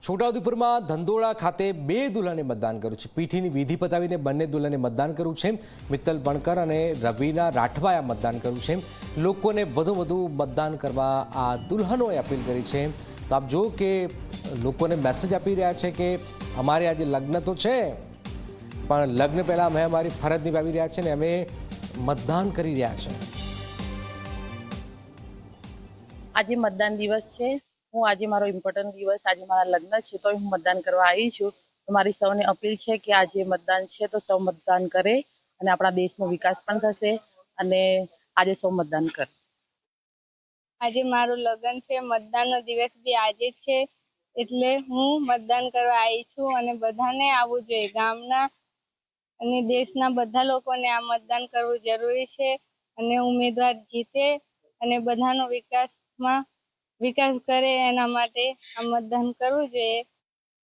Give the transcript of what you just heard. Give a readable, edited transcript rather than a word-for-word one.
છોટાઉદેપુરમાં ધંધોળા ખાતે બે દુલ્હને મતદાન કર્યું છે। પીઠીની વિધિ પતાવીને બંને દુલ્હને મતદાન કર્યું છે। મિત્તલ બણકર અને રવિના રાઠવાએ મતદાન કર્યું છે। લોકોને વધુ મતદાન કરવા આ દુલ્હનોએ અપીલ કરી છે। તો આપ જો કે લોકોને મેસેજ આપી રહ્યા છે કે અમારે આજે લગ્ન તો છે, પણ લગ્ન પહેલા અમે અમારી ફરજ નિભાવી રહ્યા છે ને અમે મતદાન કરી રહ્યા છે। આજે મતદાન દિવસ છે। હું આજે મારો ઇમ્પોર્ટન્ટ દિવસ, આજે મારા લગ્ન છે, તો હું મતદાન કરવા આવી છું। તો મારી સૌને અપીલ છે કે આજે મતદાન છે તો સૌ મતદાન કરે અને આપણા દેશનો વિકાસ પણ થશે અને આજે સૌ મતદાન કરે। આજે મારું લગ્ન છે, મતદાનનો દિવસ બી આજે છે, એટલે હું મતદાન કરવા આવી છું અને બધાને આવવું જોઈએ। ગામના અને દેશના બધા લોકોને આ મતદાન કરવું જરૂરી છે અને ઉમેદવાર જીતે અને બધાનો વિકાસ કરે એના માટે આ મતદાન કરવું જોઈએ।